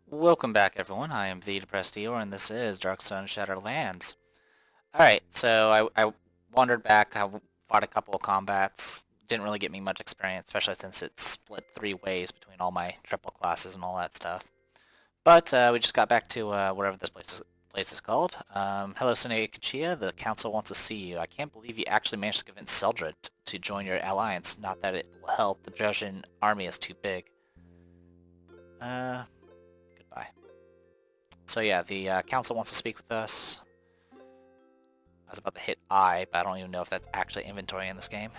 Welcome back, everyone. I am the Depressed Eeyore, and this is Darkstone Shattered Lands. Alright, so I wandered back, I fought a couple of combats. Didn't really get me much experience, especially since it's split three ways between all my triple classes and all that stuff. But we just got back to wherever this place is called. Hello, Sune Kachia. The council wants to see you. I can't believe you actually managed to convince Seldrit to join your alliance. Not that it will help. The Drosian army is too big. Goodbye. So yeah, the council wants to speak with us. I was about to hit I, but I don't even know if that's actually inventory in this game.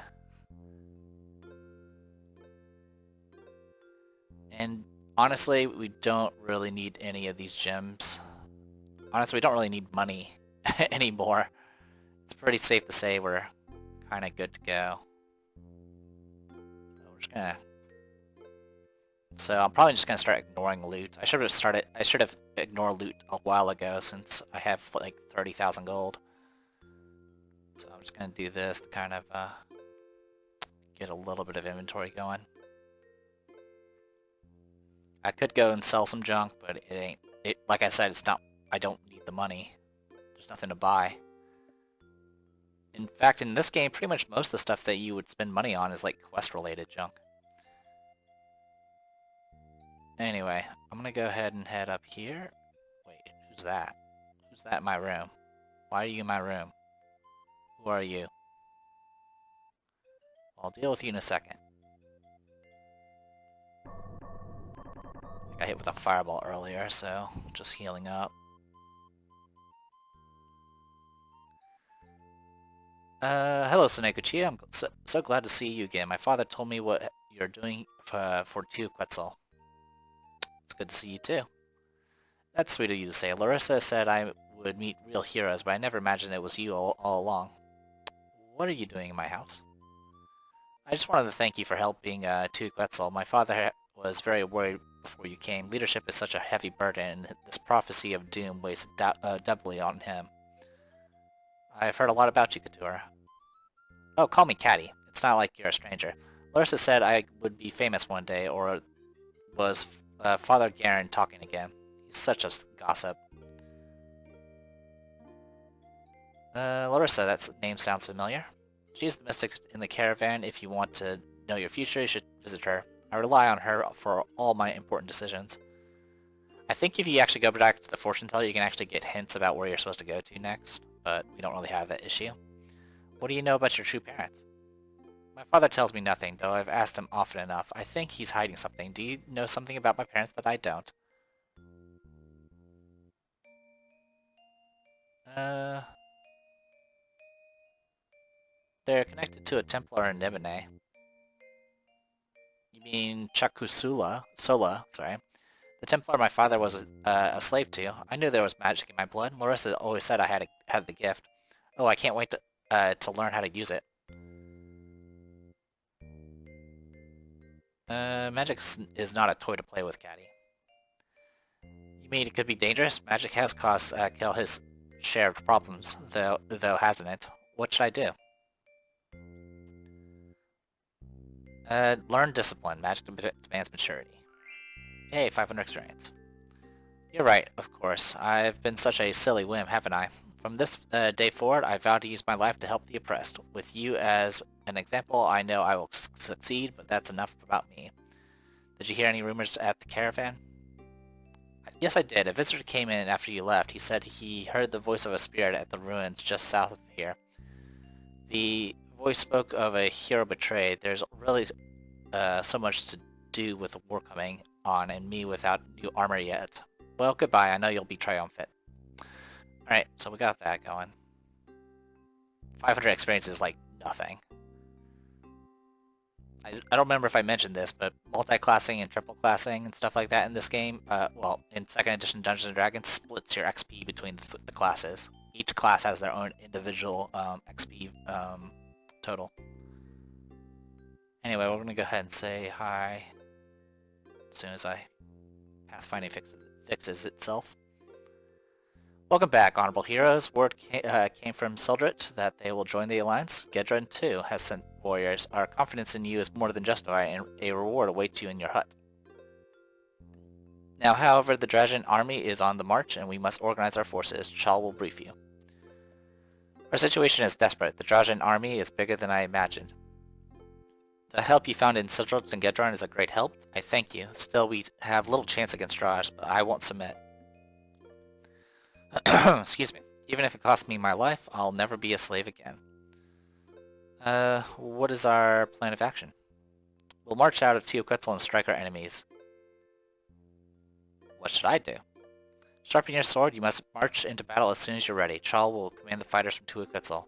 And honestly, we don't really need any of these gems. Honestly, we don't really need money anymore. It's pretty safe to say we're kind of good to go. So I'm probably just gonna start ignoring loot. I should have ignored loot a while ago since I have like 30,000 gold. So I'm just gonna do this to kind of get a little bit of inventory going. I could go and sell some junk, but it ain't. Like I said, it's not. I don't need the money. There's nothing to buy. In fact, in this game, pretty much most of the stuff that you would spend money on is like quest-related junk. Anyway, I'm gonna go ahead and head up here. Wait, who's that? Who's that in my room? Why are you in my room? Who are you? I'll deal with you in a second. I got hit with a fireball earlier, so just healing up. Hello, Sonekuchi. I'm so glad to see you again. My father told me what you're doing for 2 Quetzal. It's good to see you too. That's sweet of you to say. Larissa said I would meet real heroes, but I never imagined it was you all along. What are you doing in my house? I just wanted to thank you for helping 2 Quetzal. My father was very worried before you came. Leadership is such a heavy burden, and this prophecy of doom weighs doubly on him. I've heard a lot about you, Katura. Oh, call me Caddy. It's not like you're a stranger. Larissa said I would be famous one day, or was Father Garen talking again? He's such a gossip. Larissa, that name sounds familiar. She's the mystic in the caravan. If you want to know your future, you should visit her. I rely on her for all my important decisions. I think if you actually go back to the fortune teller, you can actually get hints about where you're supposed to go to next, but we don't really have that issue. What do you know about your true parents? My father tells me nothing, though I've asked him often enough. I think he's hiding something. Do you know something about my parents that I don't? Uh... They're connected to a Templar in Nibene. You mean Chakusula? Sola, sorry. The Templar my father was a slave to. I knew there was magic in my blood. Larissa always said I had the gift. Oh, I can't wait to learn how to use it. Magic is not a toy to play with, Caddy. You mean it could be dangerous? Magic has caused Kel his share of problems, though hasn't it? What should I do? Learn discipline. Magic demands maturity. Yay, 500 experience. You're right, of course. I've been such a silly whim, haven't I? From this day forward, I vow to use my life to help the oppressed. With you as an example, I know I will succeed, but that's enough about me. Did you hear any rumors at the caravan? Yes, I did. A visitor came in after you left. He said he heard the voice of a spirit at the ruins just south of here. The voice spoke of a hero betrayed. There's really so much to do with the war coming on and me without new armor yet. Well, goodbye. I know you'll be triumphant. Alright, so we got that going. 500 experience is like nothing. I don't remember if I mentioned this, but multi-classing and triple-classing and stuff like that in this game, well, in 2nd edition Dungeons & Dragons, splits your XP between the classes. Each class has their own individual XP total. Anyway, we're gonna go ahead and say hi as soon as pathfinding fixes itself. Welcome back, honorable heroes. Word came from Sildrit that they will join the Alliance. Gedron, too, has sent warriors. Our confidence in you is more than justified, and a reward awaits you in your hut. Now, however, the Dragon army is on the march, and we must organize our forces. Chal will brief you. Our situation is desperate. The Dragon army is bigger than I imagined. The help you found in Sidrut and Gedron is a great help. I thank you. Still, we have little chance against Draj, but I won't submit. Excuse me. Even if it costs me my life, I'll never be a slave again. What is our plan of action? We'll march out of Teoquetzal and strike our enemies. What should I do? Sharpen your sword. You must march into battle as soon as you're ready. Chal will command the fighters from Teoquetzal.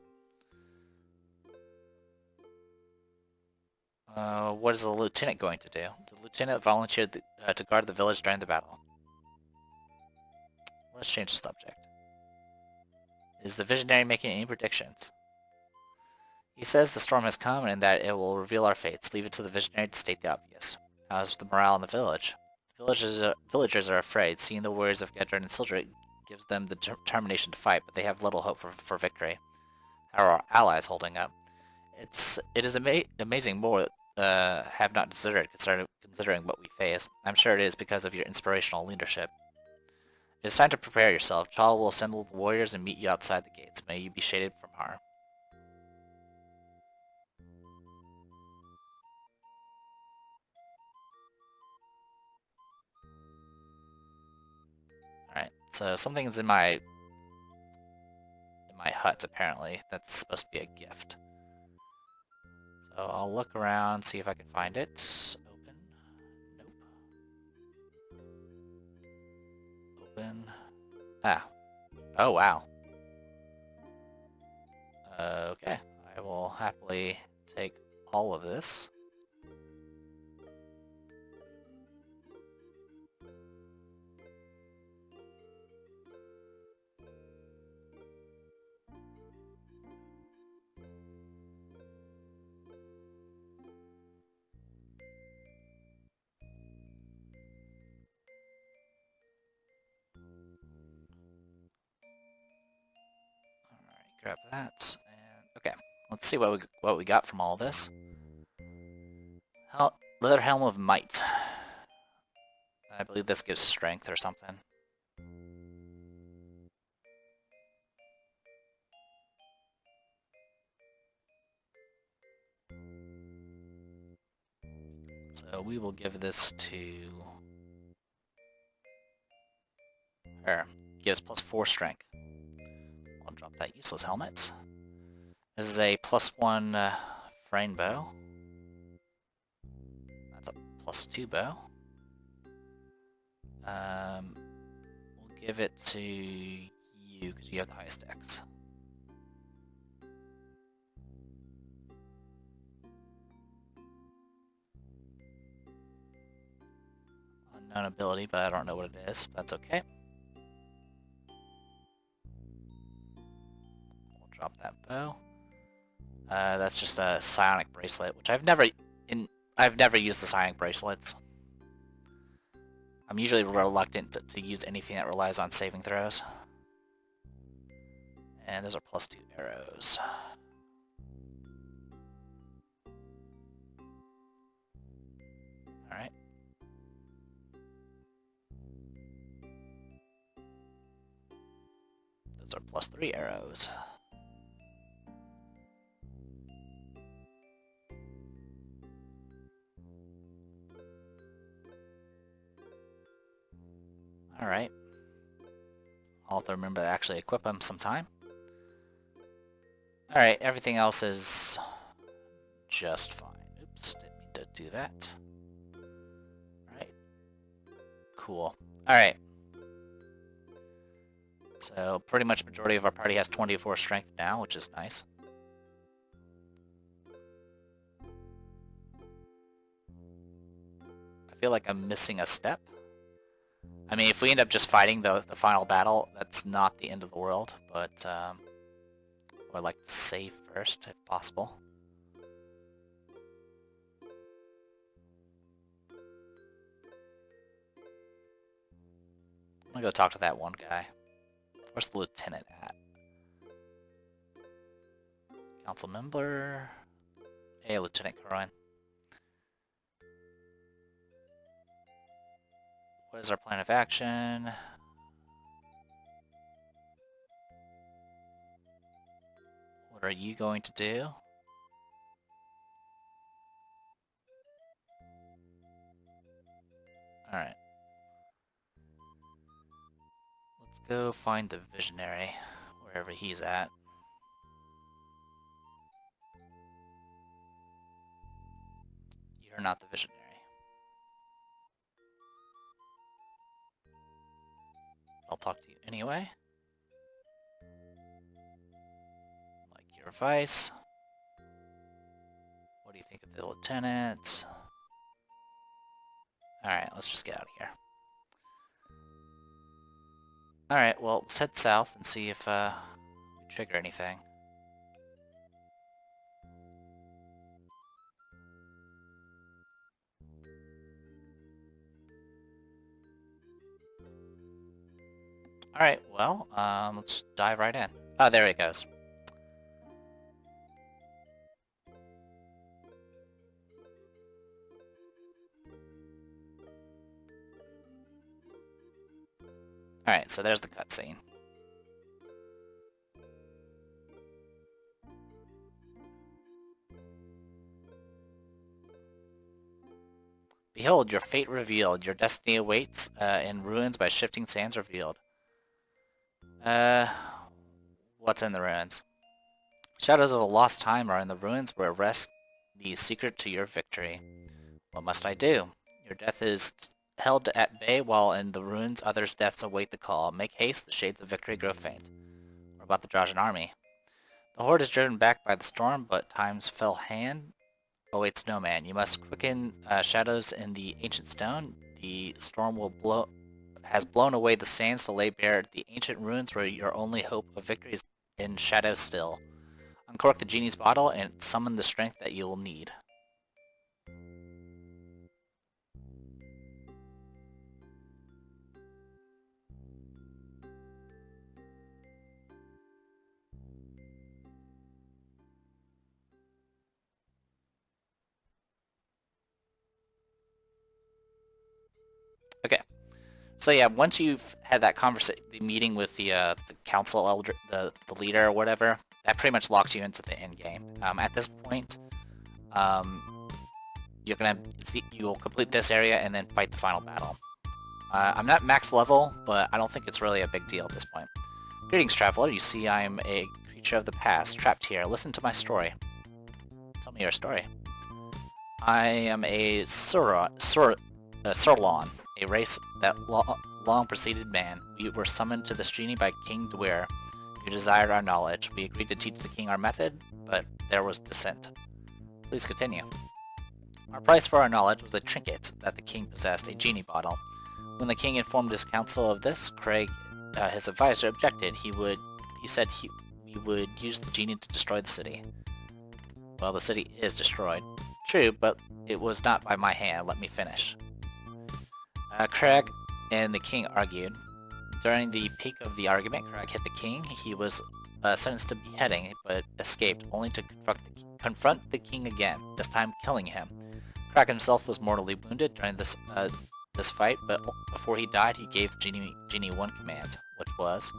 What is the lieutenant going to do? The lieutenant volunteered to guard the village during the battle. Let's change the subject. Is the visionary making any predictions? He says the storm has come and that it will reveal our fates. Leave it to the visionary to state the obvious. How's the morale in the village? Villagers are afraid. Seeing the warriors of Gedron and Sildred gives them the determination to fight, but they have little hope for victory. How are our allies holding up? It is amazing more have not deserted considering what we face. I'm sure it is because of your inspirational leadership. It is time to prepare yourself. Chal will assemble the warriors and meet you outside the gates. May you be shaded from harm. Alright, so something is in my hut apparently. That's supposed to be a gift. So I'll look around, see if I can find it. Open. Nope. Open. Ah. Oh, wow. Okay. I will happily take all of this. Grab that, and okay. Let's see what we got from all this. Leather Helm of Might. I believe this gives strength or something. So we will give this to her. Gives +4 strength. I'll drop that useless helmet. This is a +1 frame bow. That's a +2 bow. We'll give it to you because you have the highest dex. Unknown ability, but I don't know what it is. That's okay. We'll drop that bow. That's just a psionic bracelet, which I've never used the psionic bracelets. I'm usually reluctant to use anything that relies on saving throws. And those are +2 arrows. Alright. Those are +3 arrows. Alright. I'll have to remember to actually equip them sometime. Alright, everything else is just fine. Oops, didn't mean to do that. Alright. Cool. Alright. So, pretty much majority of our party has 24 strength now, which is nice. I feel like I'm missing a step. I mean, if we end up just fighting the final battle, that's not the end of the world, but I'd like to save first, if possible. I'm gonna go talk to that one guy. Where's the lieutenant at? Council member. Hey, Lieutenant Corwin. What is our plan of action? What are you going to do? Alright. Let's go find the visionary, wherever he's at. You're not the visionary. I'll talk to you anyway. Like your advice. What do you think of the lieutenant? Alright, let's just get out of here. Alright, well, let's head south and see if we trigger anything. Alright, well, let's dive right in. Oh, there it goes. Alright, so there's the cutscene. Behold, your fate revealed. Your destiny awaits in ruins by shifting sands revealed. What's in the ruins? Shadows of a lost time are in the ruins where rests the secret to your victory. What must I do? Your death is held at bay while in the ruins others' deaths await the call. Make haste, the shades of victory grow faint. What about the Drajan army? The horde is driven back by the storm, but time's fell hand awaits no man. You must quicken shadows in the ancient stone. The storm has blown away the sands to lay bare the ancient ruins where your only hope of victory is in shadows still. Uncork the genie's bottle and summon the strength that you will need. Okay. So yeah, once you've had that the meeting with the council elder, the leader or whatever, that pretty much locks you into the end game. At this point, you will complete this area and then fight the final battle. I'm not max level, but I don't think it's really a big deal at this point. Greetings, traveler. You see, I am a creature of the past, trapped here. Listen to my story. Tell me your story. I am a Surlon, a race that long preceded man. We were summoned to this genie by King Dwyer, who desired our knowledge. We agreed to teach the king our method, but there was dissent. Please continue. Our price for our knowledge was a trinket that the king possessed, a genie bottle. When the king informed his council of this, Craig, his advisor, objected. He said we would use the genie to destroy the city. Well, the city is destroyed. True, but it was not by my hand. Let me finish. Craig and the king argued. During the peak of the argument, Craig hit the king. He was sentenced to beheading, but escaped, only to confront the king again, this time killing him. Craig himself was mortally wounded during this fight, but before he died, he gave the genie one command, which was...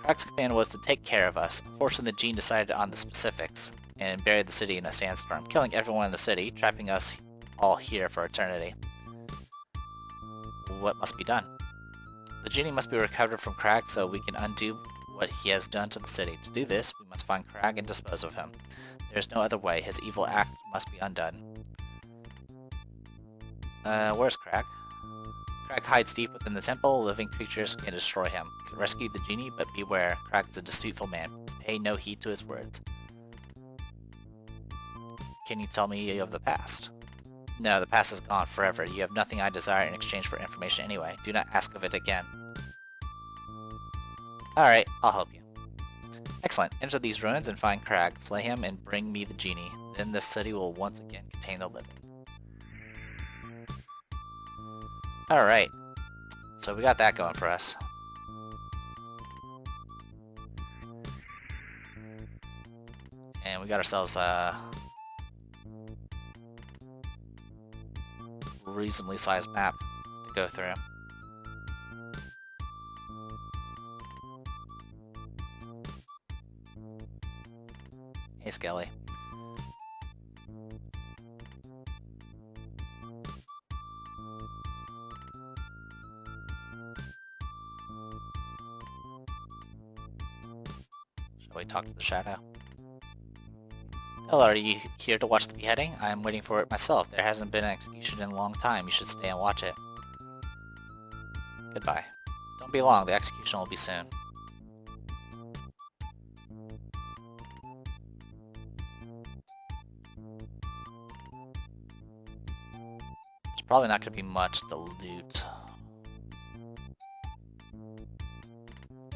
Craig's command was to take care of us. Unfortunately, the genie decided on the specifics, and buried the city in a sandstorm, killing everyone in the city, trapping us all here for eternity. What must be done? The genie must be recovered from Crag so we can undo what he has done to the city. To do this, we must find Crag and dispose of him. There is no other way. His evil act must be undone. Where's Crag? Crag hides deep within the temple. Living creatures can destroy him. You can rescue the genie, but beware. Crag is a deceitful man. Pay no heed to his words. Can you tell me of the past? No, the past is gone forever. You have nothing I desire in exchange for information anyway. Do not ask of it again. Alright, I'll help you. Excellent. Enter these ruins and find Crag. Slay him and bring me the genie. Then this city will once again contain the living. Alright. So we got that going for us. And we got ourselves a reasonably sized map to go through. Hey, Skelly. Shall we talk to the shadow? Hello, are you here to watch the beheading? I am waiting for it myself. There hasn't been an execution in a long time. You should stay and watch it. Goodbye. Don't be long. The execution will be soon. There's probably not going to be much to loot.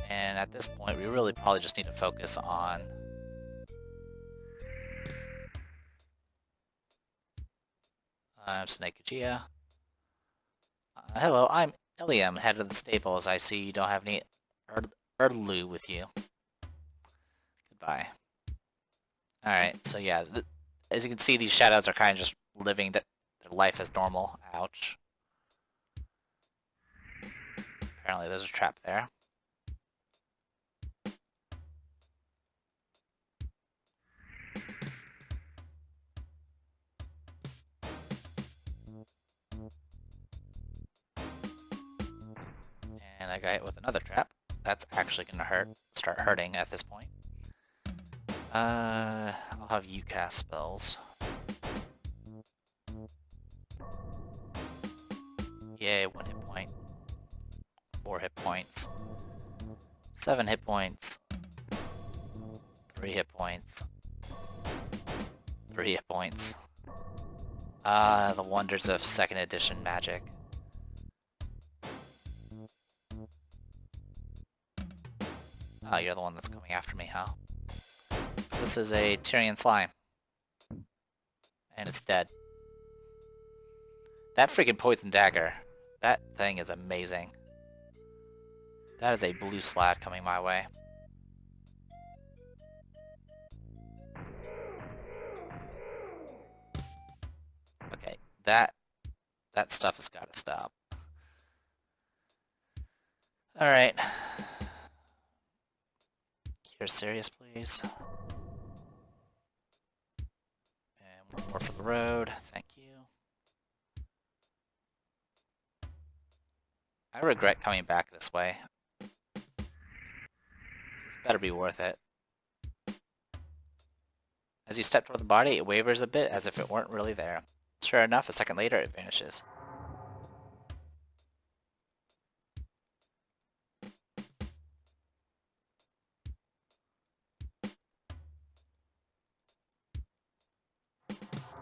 And at this point, we really probably just need to focus on Snakajia. Hello, I'm Ilium, head of the stables. I see you don't have any Erdlu with you. Goodbye. Alright, so yeah, as you can see, these shadows are kind of just living their life as normal. Ouch. Apparently there's a trap there. And I got hit with another trap. That's actually gonna start hurting at this point. I'll have you cast spells. Yay, 1 hit point. 4 hit points. 7 hit points. 3 hit points. 3 hit points. The wonders of 2nd edition magic. Oh, you're the one that's coming after me, huh? This is a Tyrian slime. And it's dead. That freaking poison dagger. That thing is amazing. That is a blue slat coming my way. Okay, that stuff has got to stop. Alright. Cure Serious, please. And 1 more for the road. Thank you. I regret coming back this way. This better be worth it. As you step toward the body, it wavers a bit as if it weren't really there. Sure enough, a second later, it vanishes.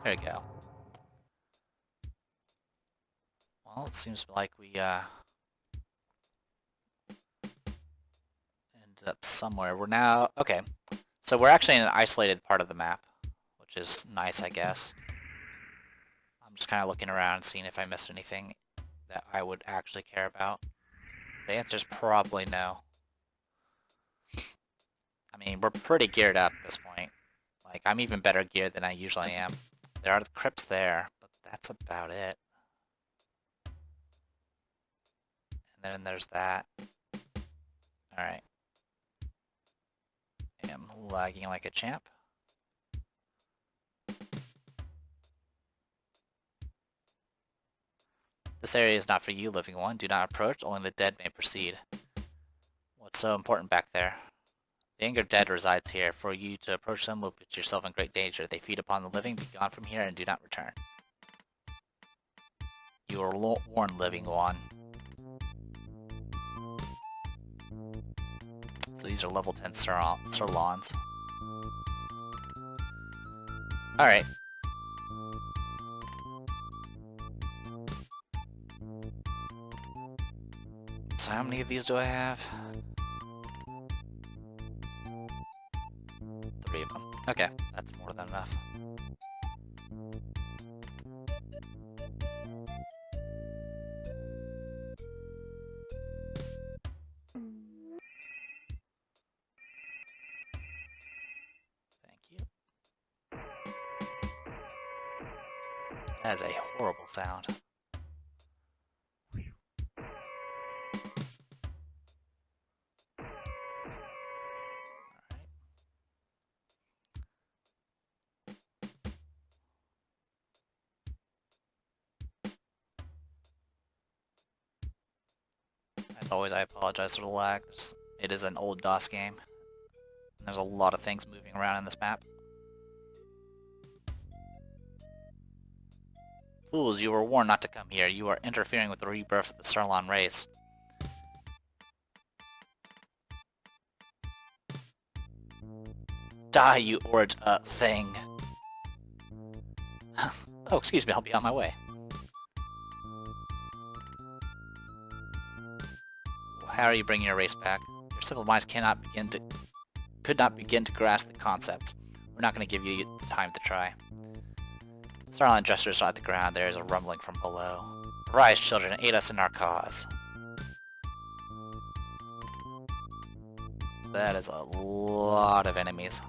There we go. Well, it seems like we, ended up somewhere. We're now... Okay. So we're actually in an isolated part of the map, which is nice, I guess. I'm just kind of looking around, seeing if I missed anything that I would actually care about. The answer is probably no. I mean, we're pretty geared up at this point. Like, I'm even better geared than I usually am. There are the crypts there, but that's about it. And then there's that. Alright. I'm lagging like a champ. This area is not for you, living one. Do not approach, only the dead may proceed. What's so important back there? The angered dead resides here. For you to approach them will put yourself in great danger. They feed upon the living. Be gone from here and do not return. You are warned, living one. So these are level 10 Sirlons. Alright. So how many of these do I have? 3 of them. Okay, that's more than enough. Thank you. That is a horrible sound. As always, I apologize for the lag. It is an old DOS game. There's a lot of things moving around in this map. Fools, you were warned not to come here. You are interfering with the rebirth of the Sarlon race. Die, you thing. Oh, excuse me, I'll be on my way. How are you bringing your race back? Your simple minds could not begin to grasp the concept. We're not going to give you time to try. Sarlon gestures at the ground. There is a rumbling from below. Arise, children, aid us in our cause. That is a lot of enemies.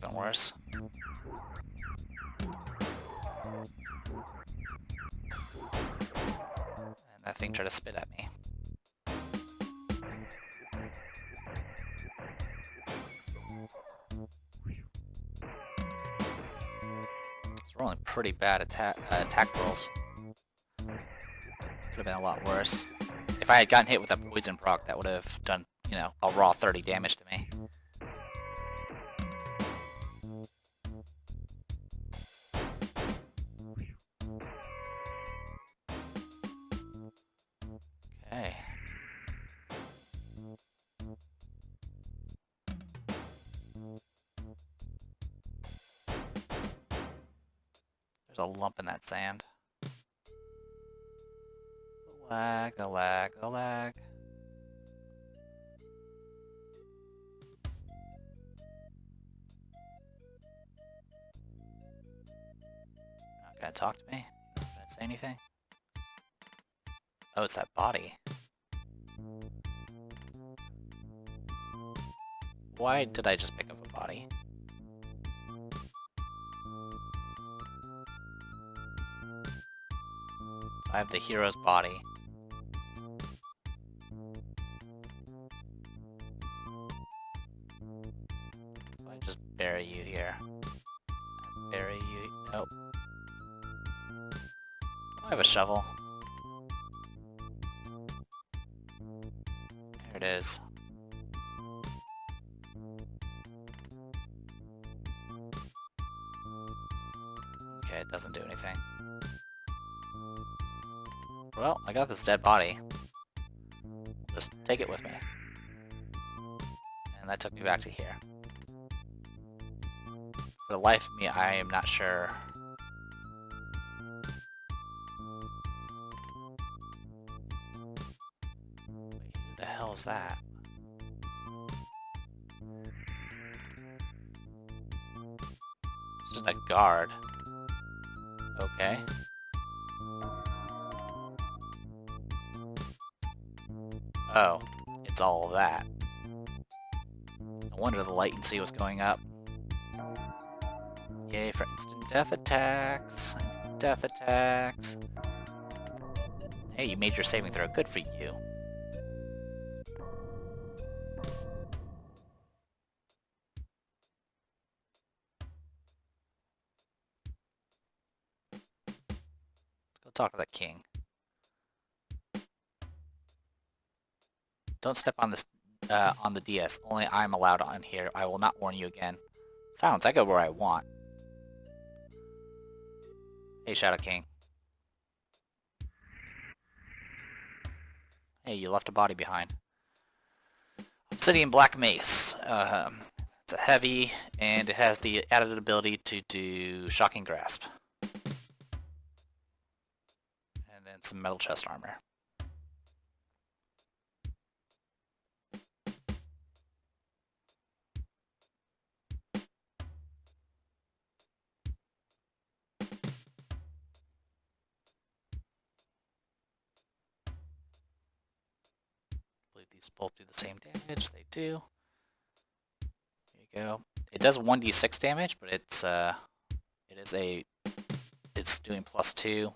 Even worse. And that thing tried to spit at me. It's rolling pretty bad attack rolls. Could have been a lot worse. If I had gotten hit with that poison proc, that would have done, you know, a raw 30 damage to me. Okay. There's a lump in that sand. A lag, a lag, a lag. Not gonna talk to me? Not gonna say anything? Oh, it's that body. Why did I just pick up a body? I have the hero's body. If I just bury you here. Bury you. Nope. I have a shovel. There it is. Okay, it doesn't do anything. Well, I got this dead body. Just take it with me. And that took me back to here. For the life of me, I am not sure. Wait, who the hell is that? It's just a guard. Okay. Oh, it's all of that. No wonder the latency was going up. Yay for instant death attacks. Instant death attacks. Hey, you made your saving throw. Good for you. Let's go talk to the king. Don't step on this on the DS. Only I'm allowed on here. I will not warn you again. Silence, I go where I want. Hey, Shadow King. Hey, you left a body behind. Obsidian Black Mace. It's a heavy, and it has the added ability to do Shocking Grasp. And then some metal chest armor. I believe these both do the same damage. They do. go. It does 1d6 damage, but it's doing +2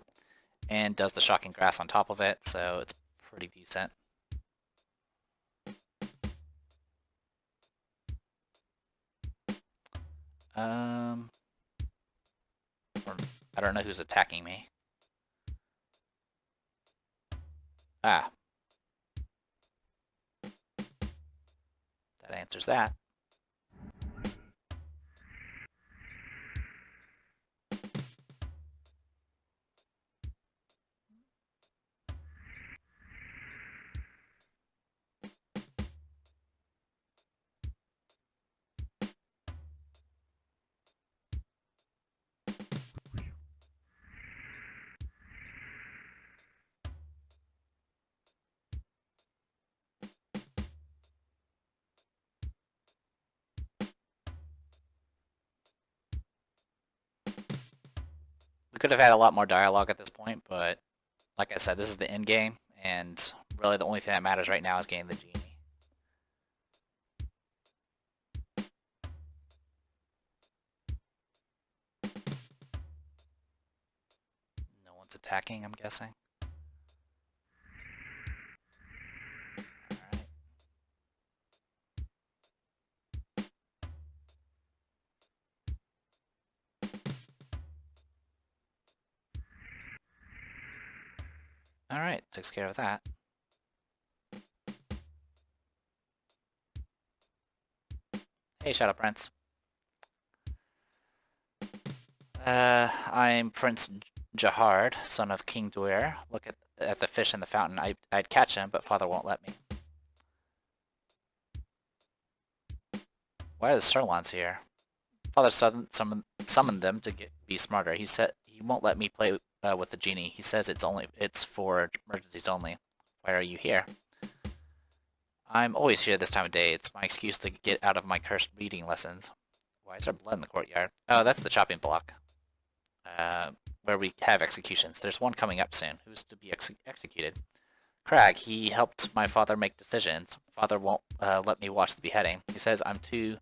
and does the shocking grass on top of it, so it's pretty decent. I don't know who's attacking me. Ah. That answers that. We could have had a lot more dialogue at this point, but like I said, this is the end game, and really the only thing that matters right now is getting the genie. No one's attacking, I'm guessing. Alright. Alright, takes care of that. Hey, Shadow Prince. I'm Prince Jahard, son of King Duer. Look at the fish in the fountain. I'd catch him, but father won't let me. Why are the Sirlons here? Father summoned them to be smarter. He said he won't let me play with the genie. He says it's for emergencies only. Why are you here? I'm always here this time of day. It's my excuse to get out of my cursed reading lessons. Why is there blood in the courtyard? Oh, that's the chopping block. Where we have executions. There's one coming up soon. Who's to be executed? Crag. He helped my father make decisions. Father won't let me watch the beheading. He says I'm too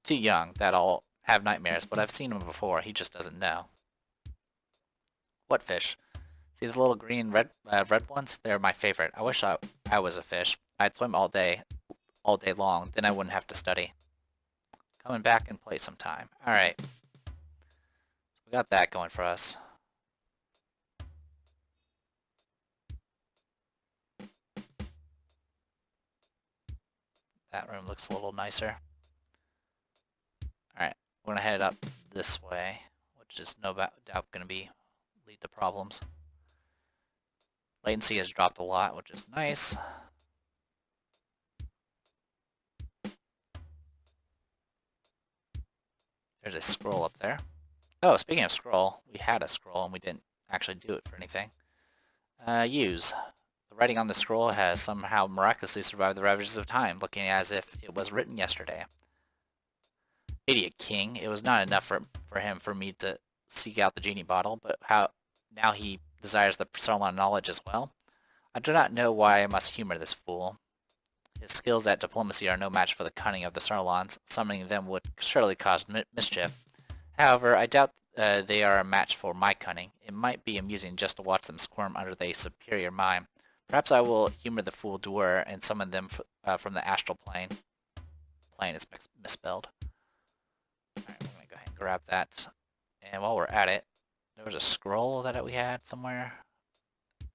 young that I'll have nightmares, but I've seen him before. He just doesn't know. What fish? See the little green red ones? They're my favorite. I wish I was a fish. I'd swim all day long. Then I wouldn't have to study. Coming back and play sometime. All right. We got that going for us. That room looks a little nicer. Alright, we're gonna head up this way, which is no doubt gonna lead to problems. Latency has dropped a lot, which is nice. There's a scroll up there. Oh, speaking of scroll, we had a scroll and we didn't actually do it for anything. Use. The writing on the scroll has somehow miraculously survived the ravages of time, looking as if it was written yesterday. Idiot king. It was not enough for me to seek out the genie bottle, but now he desires the Sarlon knowledge as well. I do not know why I must humor this fool. His skills at diplomacy are no match for the cunning of the Sarlons. Summoning them would surely cause mischief. However, I doubt they are a match for my cunning. It might be amusing just to watch them squirm under their superior mind. Perhaps I will humor the fool Duer and summon them from the astral plane. Plane is misspelled. Alright, we're going to go ahead and grab that. And while we're at it, there was a scroll that we had somewhere.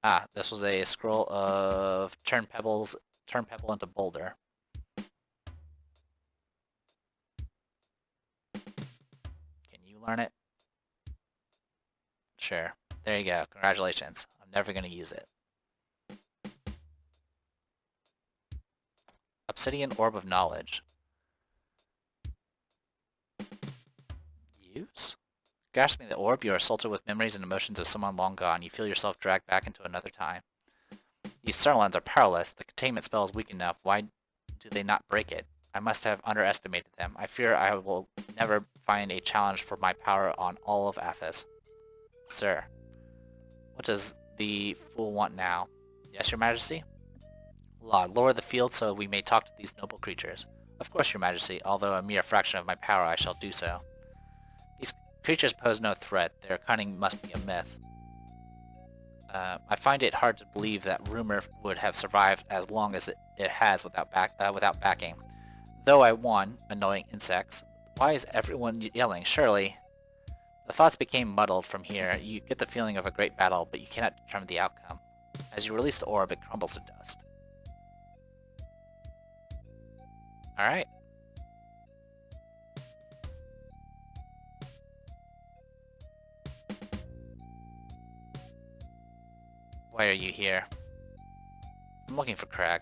Ah, this was a scroll of turn pebble into boulder. Can you learn it? Sure. There you go. Congratulations. I'm never going to use it. Obsidian Orb of Knowledge. Use? Grasping the orb, you are assaulted with memories and emotions of someone long gone. You feel yourself dragged back into another time. These Sarlons are powerless. The containment spell is weak enough. Why do they not break it? I must have underestimated them. I fear I will never find a challenge for my power on all of Athas. Sir, what does the fool want now? Yes, your majesty? Log, lower the field so we may talk to these noble creatures. Of course, your majesty, although a mere fraction of my power I shall do so. These creatures pose no threat, their cunning must be a myth. I find it hard to believe that rumor would have survived as long as it has without backing. Though I won, annoying insects. Why is everyone yelling? Surely... The thoughts became muddled from here. You get the feeling of a great battle, but you cannot determine the outcome. As you release the orb, it crumbles to dust. Alright. Why are you here? I'm looking for Crag.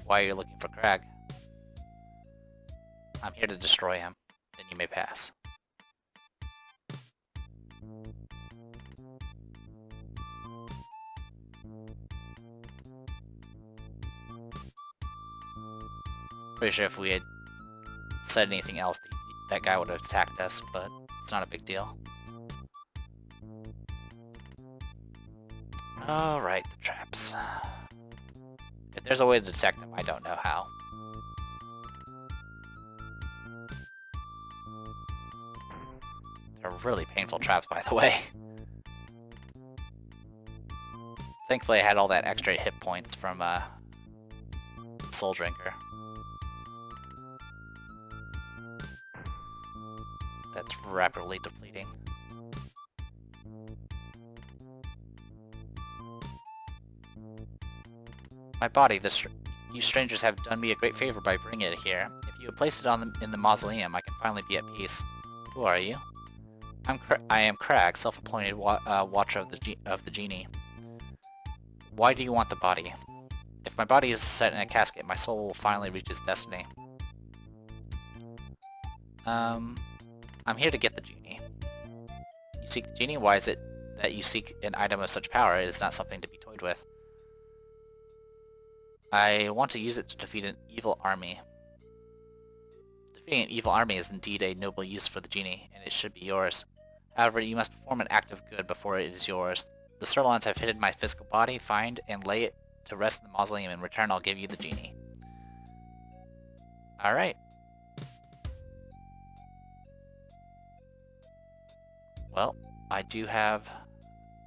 Why are you looking for Crag? I'm here to destroy him. Then you may pass. Pretty sure if we had said anything else, that guy would have attacked us, but it's not a big deal. Alright, the traps. If there's a way to detect them, I don't know how. They're really painful traps, by the way. Thankfully I had all that extra hit points from Soul Drinker. That's rapidly depleting. My body, you strangers have done me a great favor by bringing it here. If you had placed it in the mausoleum, I can finally be at peace. Who are you? I am Crag, self-appointed watcher of the genie. Why do you want the body? If my body is set in a casket, my soul will finally reach its destiny. I'm here to get the genie. You seek the genie? Why is it that you seek an item of such power? It is not something to be toyed with. I want to use it to defeat an evil army. Defeating an evil army is indeed a noble use for the genie, and it should be yours. However, you must perform an act of good before it is yours. The Sirloins have hidden my physical body. Find and lay it to rest in the mausoleum. In return, I'll give you the genie. Alright. Well, I do have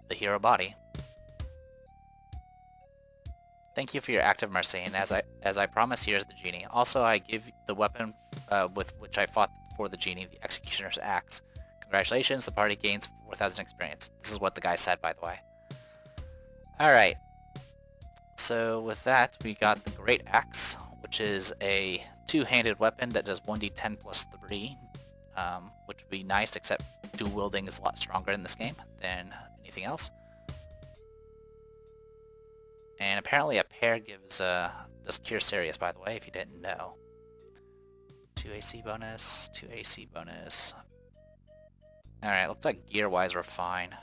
the hero body. Thank you for your act of mercy, and as I promised, here's the genie. Also, I give the weapon with which I fought for the genie, the Executioner's Axe. Congratulations, the party gains 4,000 experience. This is what the guy said, by the way. Alright. So with that, we got the Great Axe, which is a two-handed weapon that does 1d10 plus 3, which would be nice, except dual wielding is a lot stronger in this game than anything else. And apparently a pair does Cure Serious, by the way, if you didn't know. 2 AC bonus, 2 AC bonus. Alright, looks like gear-wise we're fine.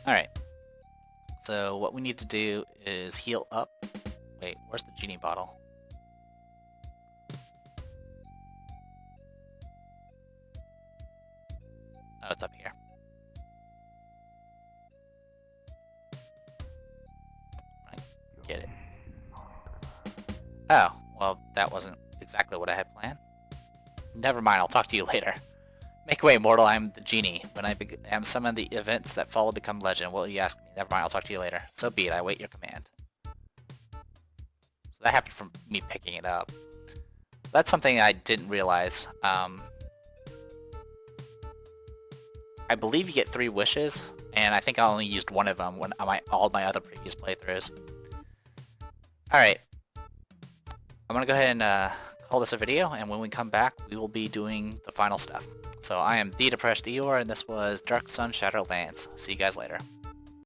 Alright. So what we need to do is heal up. Wait, where's the genie bottle? Oh, it's up here. Right, get it. Oh, well, that wasn't exactly what I had planned. Never mind, I'll talk to you later. Make way, mortal, I am the genie. When I am summoned, the events that follow become legend. What will you ask me? Never mind, I'll talk to you later. So be it, I wait your command. So that happened from me picking it up. So that's something I didn't realize. I believe you get 3 wishes, and I think I only used one of them when all my other previous playthroughs. Alright. I'm gonna go ahead and call this a video, and when we come back, we will be doing the final stuff. So I am The Depressed Eeyore, and this was Dark Sun Shadowlands. See you guys later.